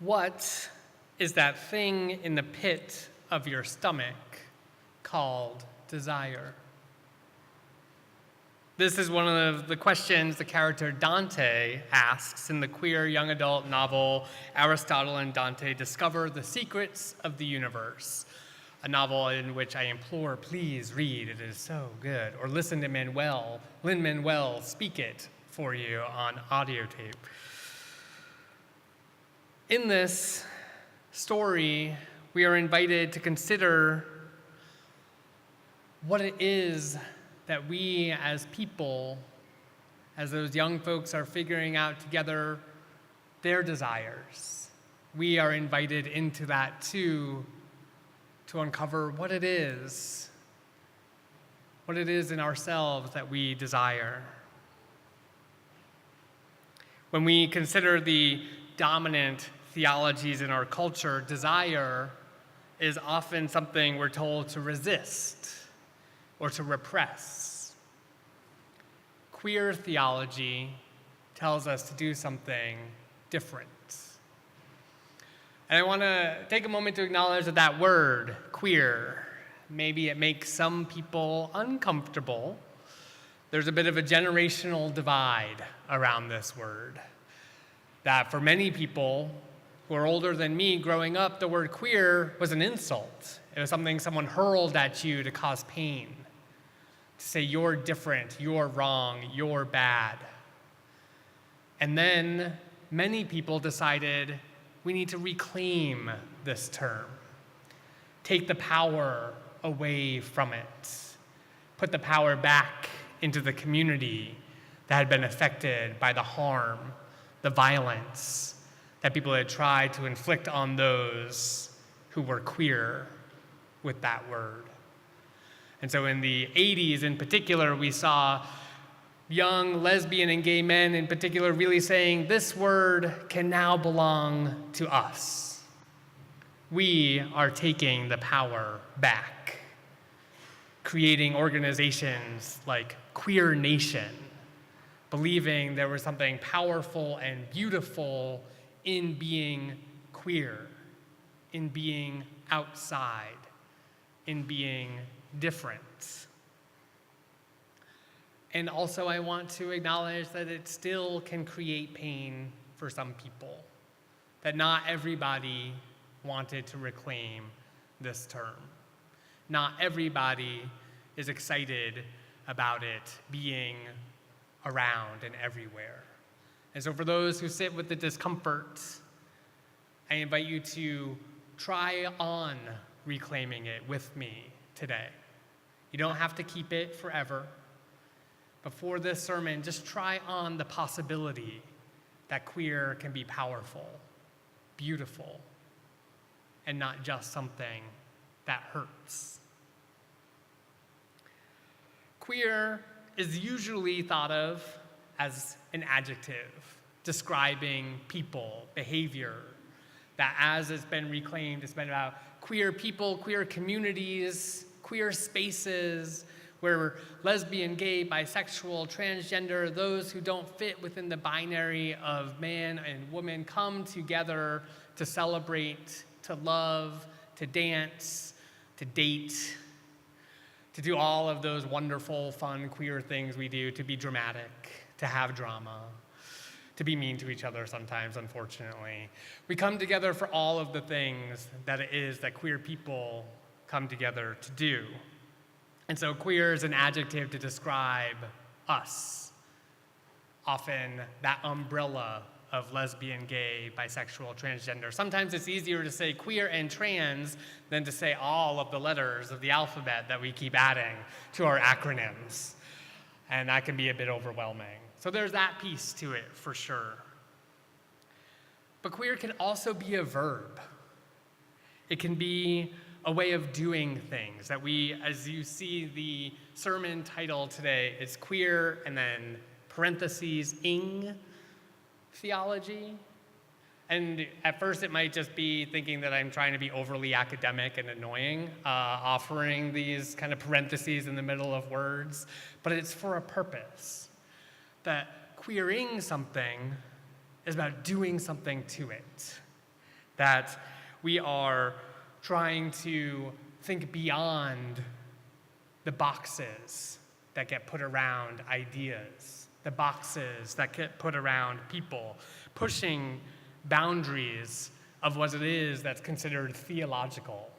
What is that thing in the pit of your stomach called desire? This is one of the questions the character Dante asks in the queer young adult novel Aristotle and Dante Discover the Secrets of the Universe, a novel in which I implore, please read, it is so good, or listen to Lin-Manuel speak it for you on audio tape. In this story, we are invited to consider what it is that we as people, as those young folks are figuring out together their desires, we are invited into that too, to uncover what it is in ourselves that we desire. When we consider the dominant theologies in our culture, desire is often something we're told to resist or to repress. Queer theology tells us to do something different. And I want to take a moment to acknowledge that word, queer, maybe it makes some people uncomfortable. There's a bit of a generational divide around this word. That for many people who are older than me, growing up, the word queer was an insult. It was something someone hurled at you to cause pain, to say you're different, you're wrong, you're bad. And then many people decided we need to reclaim this term, take the power away from it, put the power back into the community that had been affected by the harm, the violence that people had tried to inflict on those who were queer with that word. And so in the 80s in particular, we saw young lesbian and gay men in particular really saying, this word can now belong to us. We are taking the power back, creating organizations like Queer Nation, believing there was something powerful and beautiful in being queer, in being outside, in being different. And also I want to acknowledge that it still can create pain for some people, that not everybody wanted to reclaim this term. Not everybody is excited about it being around and everywhere. And so for those who sit with the discomfort, I invite you to try on reclaiming it with me today. You don't have to keep it forever. Before this sermon, just try on the possibility that queer can be powerful, beautiful, and not just something that hurts. Queer is usually thought of as an adjective describing people, behavior, that as it's been reclaimed, it's been about queer people, queer communities, queer spaces, where lesbian, gay, bisexual, transgender, those who don't fit within the binary of man and woman come together to celebrate, to love, to dance, to date, to do all of those wonderful, fun, queer things we do, to be dramatic, to have drama, to be mean to each other sometimes, unfortunately. We come together for all of the things that it is that queer people come together to do. And so queer is an adjective to describe us, often that umbrella of lesbian, gay, bisexual, transgender. Sometimes it's easier to say queer and trans than to say all of the letters of the alphabet that we keep adding to our acronyms. And that can be a bit overwhelming. So there's that piece to it for sure. But queer can also be a verb. It can be a way of doing things that we, as you see the sermon title today, it's queer and then parentheses, ing theology. And at first it might just be thinking that I'm trying to be overly academic and annoying, offering these kind of parentheses in the middle of words, but it's for a purpose. That queering something is about doing something to it. that we are trying to think beyond the boxes that get put around ideas, the boxes that get put around people, pushing boundaries of what it is that's considered theological.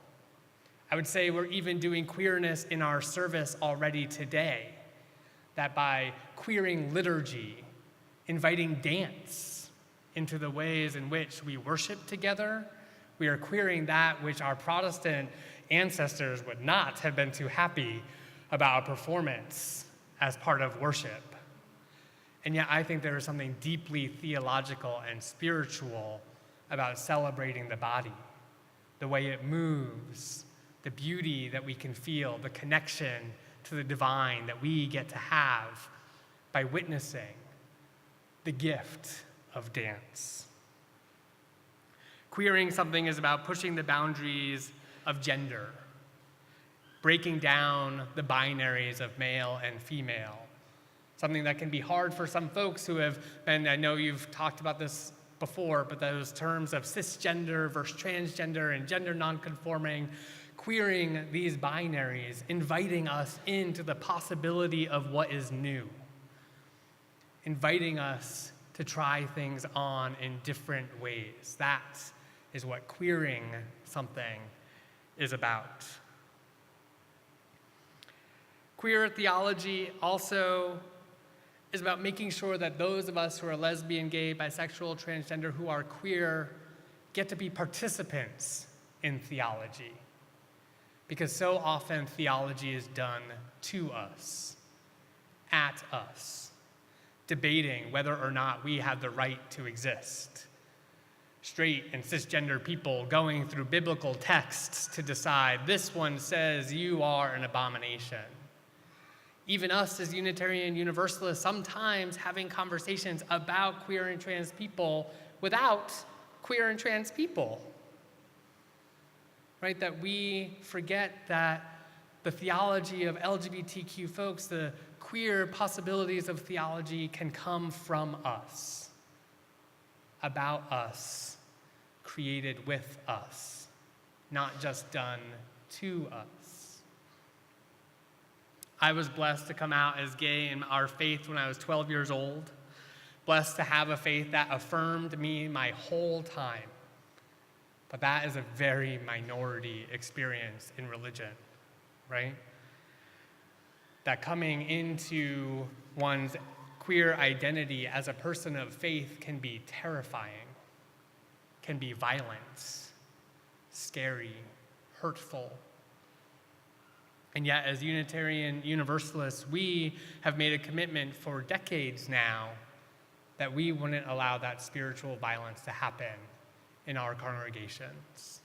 I would say we're even doing queerness in our service already today, that by queering liturgy, inviting dance into the ways in which we worship together, we are queering that which our Protestant ancestors would not have been too happy about a performance as part of worship. And yet I think there is something deeply theological and spiritual about celebrating the body, the way it moves, the beauty that we can feel, the connection to the divine that we get to have by witnessing the gift of dance. Queering something is about pushing the boundaries of gender, breaking down the binaries of male and female, something that can be hard for some folks who have been, I know you've talked about this before, but those terms of cisgender versus transgender and gender nonconforming, queering these binaries, inviting us into the possibility of what is new, inviting us to try things on in different ways. That is what queering something is about. Queer theology also is about making sure that those of us who are lesbian, gay, bisexual, transgender, who are queer, get to be participants in theology. Because so often theology is done to us, at us, debating whether or not we have the right to exist. Straight and cisgender people going through biblical texts to decide, this one says you are an abomination. Even us as Unitarian Universalists sometimes having conversations about queer and trans people without queer and trans people. Right? That we forget that the theology of LGBTQ folks, the queer possibilities of theology can come from us, about us, created with us, not just done to us. I was blessed to come out as gay in our faith when I was 12 years old, blessed to have a faith that affirmed me my whole time. But that is a very minority experience in religion, right? That coming into one's queer identity as a person of faith can be terrifying, can be violent, scary, hurtful. And yet, as Unitarian Universalists, we have made a commitment for decades now that we wouldn't allow that spiritual violence to happen in our congregations.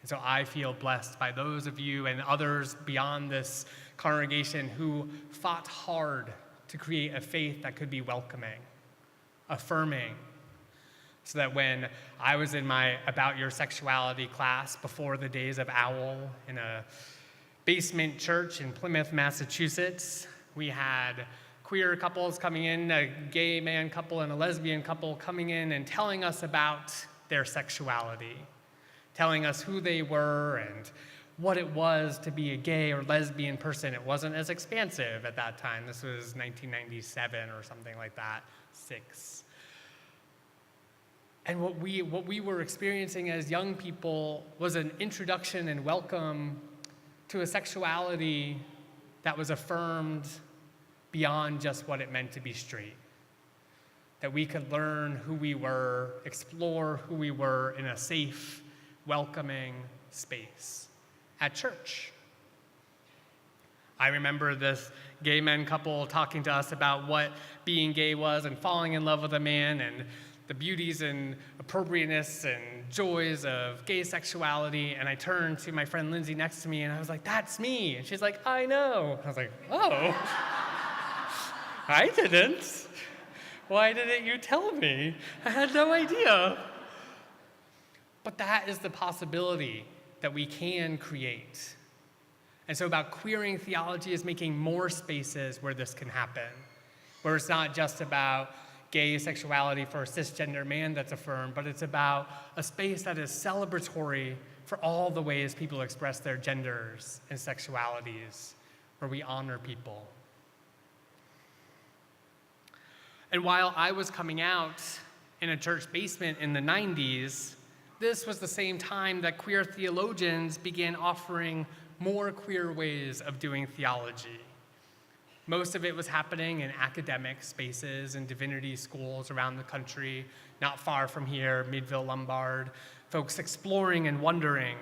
And so I feel blessed by those of you and others beyond this congregation who fought hard to create a faith that could be welcoming, affirming, so that when I was in my About Your Sexuality class before the days of OWL in a basement church in Plymouth, Massachusetts, we had queer couples coming in, a gay man couple and a lesbian couple coming in and telling us about their sexuality, telling us who they were and what it was to be a gay or lesbian person. It wasn't as expansive at that time. This was 1997 or something like that, 6. And what we were experiencing as young people was an introduction and welcome to a sexuality that was affirmed beyond just what it meant to be straight. That we could learn who we were, explore who we were in a safe, welcoming space at church. I remember this gay men couple talking to us about what being gay was and falling in love with a man and the beauties and appropriateness and joys of gay sexuality. And I turned to my friend Lindsay next to me and I was like, that's me. And she's like, I know. I was like, oh, I didn't. Why didn't you tell me? I had no idea. But that is the possibility that we can create. And so about queering theology is making more spaces where this can happen, where it's not just about gay sexuality for a cisgender man that's affirmed, but it's about a space that is celebratory for all the ways people express their genders and sexualities, where we honor people. And while I was coming out in a church basement in the 90s, this was the same time that queer theologians began offering more queer ways of doing theology. Most of it was happening in academic spaces and divinity schools around the country, not far from here, Meadville, Lombard, folks exploring and wondering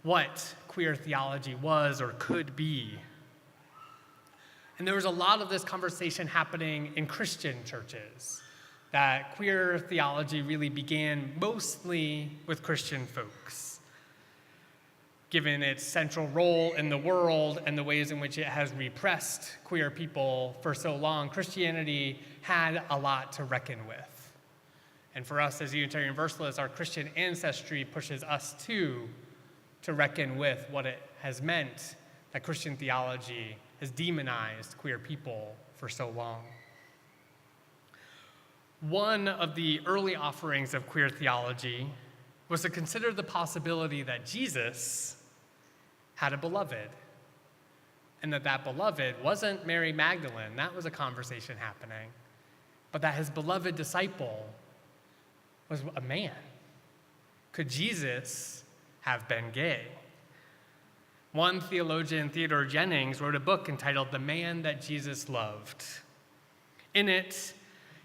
what queer theology was or could be. And there was a lot of this conversation happening in Christian churches, that queer theology really began mostly with Christian folks. Given its central role in the world and the ways in which it has repressed queer people for so long, Christianity had a lot to reckon with. And for us as Unitarian Universalists, our Christian ancestry pushes us too to reckon with what it has meant that Christian theology has demonized queer people for so long. One of the early offerings of queer theology was to consider the possibility that Jesus had a beloved, and that beloved wasn't Mary Magdalene, that was a conversation happening, but that his beloved disciple was a man. Could Jesus have been gay? One theologian, Theodore Jennings, wrote a book entitled The Man That Jesus Loved. In it,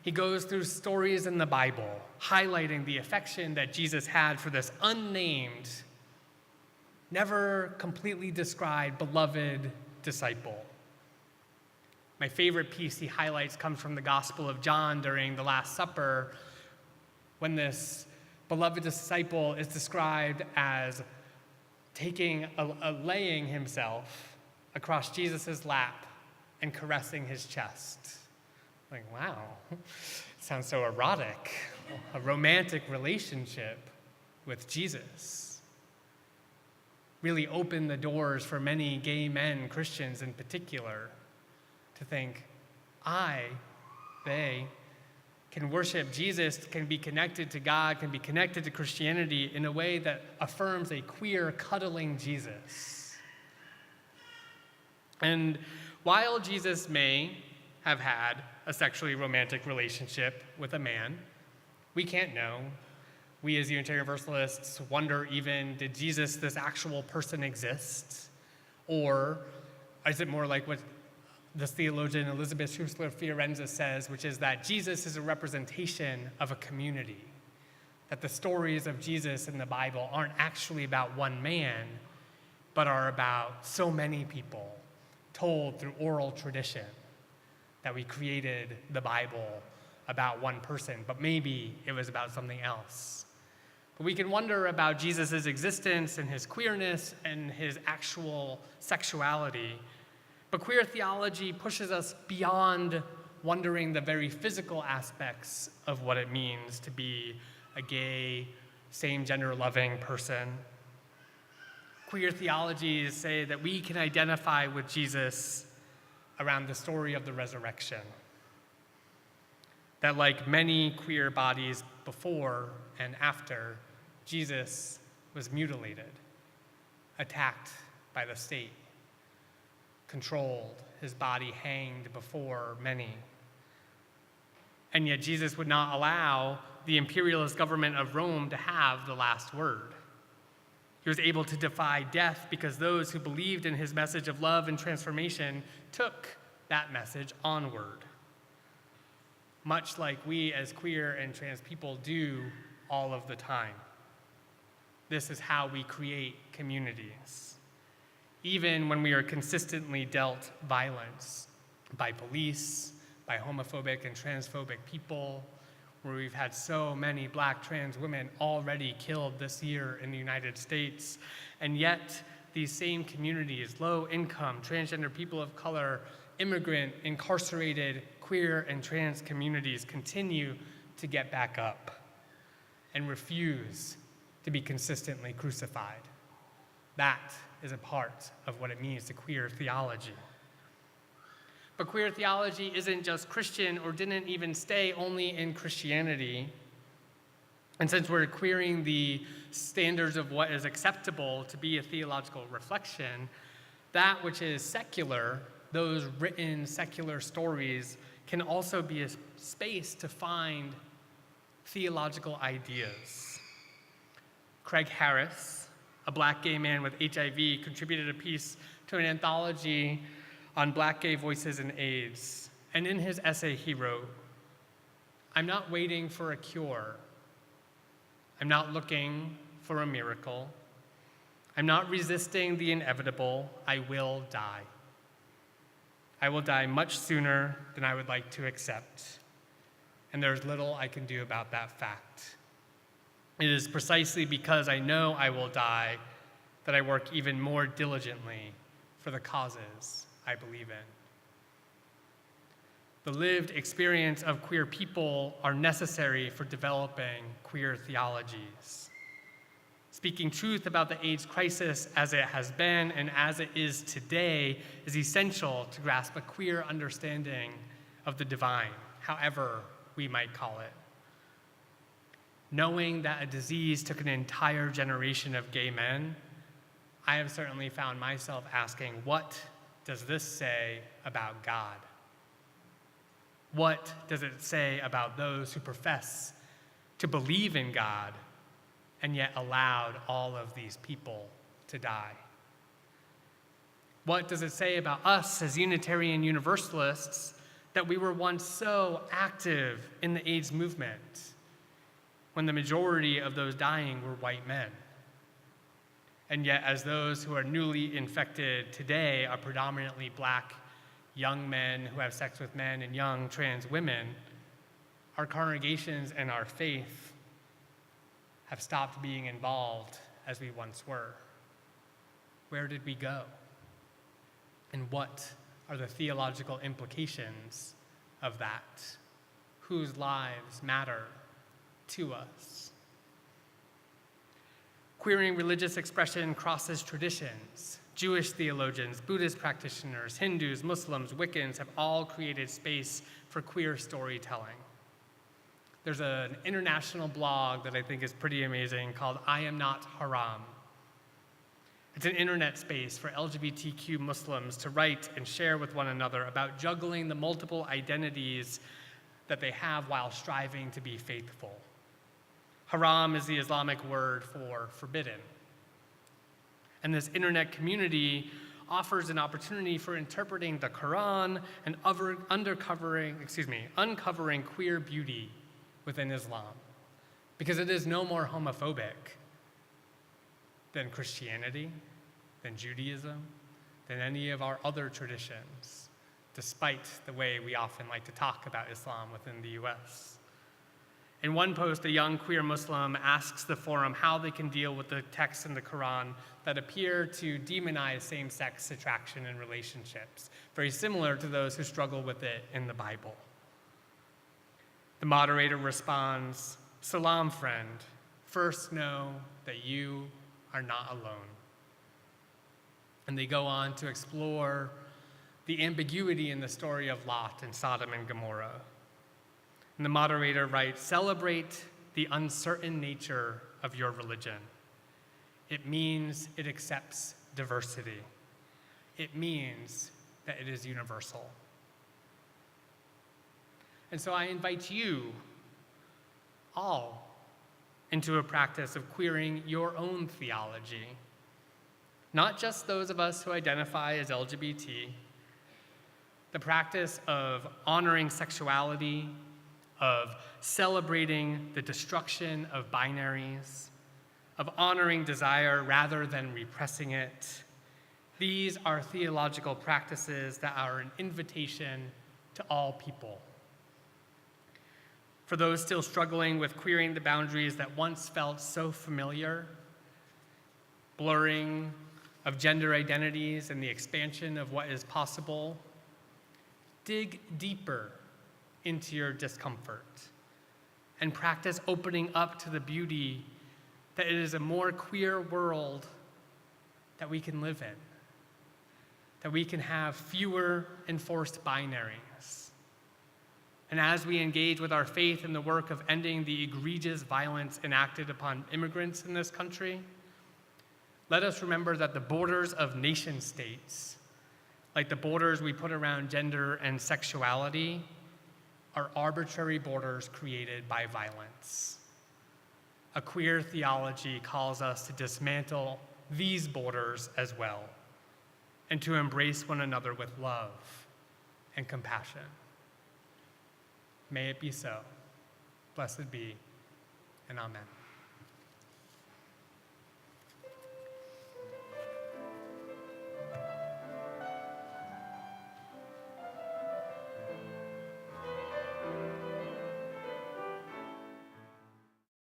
he goes through stories in the Bible highlighting the affection that Jesus had for this unnamed, never completely described, beloved disciple. My favorite piece he highlights comes from the Gospel of John during the Last Supper, when this beloved disciple is described as laying himself across Jesus' lap and caressing his chest. Like, wow, sounds so erotic, a romantic relationship with Jesus. Really opened the doors for many gay men, Christians in particular, to think, they can worship Jesus, can be connected to God, can be connected to Christianity in a way that affirms a queer, cuddling Jesus. And while Jesus may have had a sexually romantic relationship with a man, we can't know. We as Unitarian Universalists wonder even, did Jesus, this actual person, exist? Or is it more like what this theologian Elizabeth Schussler Fiorenza says, which is that Jesus is a representation of a community, that the stories of Jesus in the Bible aren't actually about one man, but are about so many people told through oral tradition, that we created the Bible about one person, but maybe it was about something else. But we can wonder about Jesus' existence and his queerness and his actual sexuality. But queer theology pushes us beyond wondering the very physical aspects of what it means to be a gay, same-gender loving person. Queer theologies say that we can identify with Jesus around the story of the resurrection. That like many queer bodies before and after, Jesus was mutilated, attacked by the state, controlled, his body hanged before many. And yet Jesus would not allow the imperialist government of Rome to have the last word. He was able to defy death because those who believed in his message of love and transformation took that message onward. Much like we as queer and trans people do all of the time. This is how we create communities. Even when we are consistently dealt violence by police, by homophobic and transphobic people, where we've had so many Black trans women already killed this year in the United States, and yet these same communities, low income, transgender people of color, immigrant, incarcerated, queer, and trans communities continue to get back up and refuse to be consistently crucified. That is a part of what it means to queer theology. But queer theology isn't just Christian or didn't even stay only in Christianity. And since we're querying the standards of what is acceptable to be a theological reflection, that which is secular, those written secular stories, can also be a space to find theological ideas. Craig Harris, a Black gay man with HIV, contributed a piece to an anthology on Black gay voices in AIDS. And in his essay, he wrote, "I'm not waiting for a cure. I'm not looking for a miracle. I'm not resisting the inevitable. I will die. I will die much sooner than I would like to accept. And there's little I can do about that fact. It is precisely because I know I will die that I work even more diligently for the causes I believe in." The lived experience of queer people are necessary for developing queer theologies. Speaking truth about the AIDS crisis as it has been and as it is today is essential to grasp a queer understanding of the divine, however we might call it. Knowing that a disease took an entire generation of gay men, I have certainly found myself asking, what does this say about God? What does it say about those who profess to believe in God and yet allowed all of these people to die? What does it say about us as Unitarian Universalists that we were once so active in the AIDS movement when the majority of those dying were white men? And yet, as those who are newly infected today are predominantly Black young men who have sex with men and young trans women, our congregations and our faith have stopped being involved as we once were. Where did we go? And what are the theological implications of that? Whose lives matter to us? Queering religious expression crosses traditions. Jewish theologians, Buddhist practitioners, Hindus, Muslims, Wiccans have all created space for queer storytelling. There's an international blog that I think is pretty amazing called I Am Not Haram. It's an internet space for LGBTQ Muslims to write and share with one another about juggling the multiple identities that they have while striving to be faithful. Haram is the Islamic word for forbidden. And this internet community offers an opportunity for interpreting the Quran and uncovering queer beauty within Islam, because it is no more homophobic than Christianity, than Judaism, than any of our other traditions, despite the way we often like to talk about Islam within the US. In one post, a young queer Muslim asks the forum how they can deal with the texts in the Quran that appear to demonize same-sex attraction in relationships, very similar to those who struggle with it in the Bible. The moderator responds, "Salam, friend. First know that you are not alone." And they go on to explore the ambiguity in the story of Lot and Sodom and Gomorrah. And the moderator writes, "Celebrate the uncertain nature of your religion. It means it accepts diversity. It means that it is universal." And so I invite you all into a practice of queering your own theology, not just those of us who identify as LGBT, the practice of honoring sexuality, of celebrating the destruction of binaries, of honoring desire rather than repressing it. These are theological practices that are an invitation to all people. For those still struggling with queering the boundaries that once felt so familiar, blurring of gender identities and the expansion of what is possible, dig deeper into your discomfort and practice opening up to the beauty that it is a more queer world that we can live in. that we can have fewer enforced binaries. And as we engage with our faith in the work of ending the egregious violence enacted upon immigrants in this country, let us remember that the borders of nation states, like the borders we put around gender and sexuality, are arbitrary borders created by violence. A queer theology calls us to dismantle these borders as well, and to embrace one another with love and compassion. May it be so. Blessed be, and amen.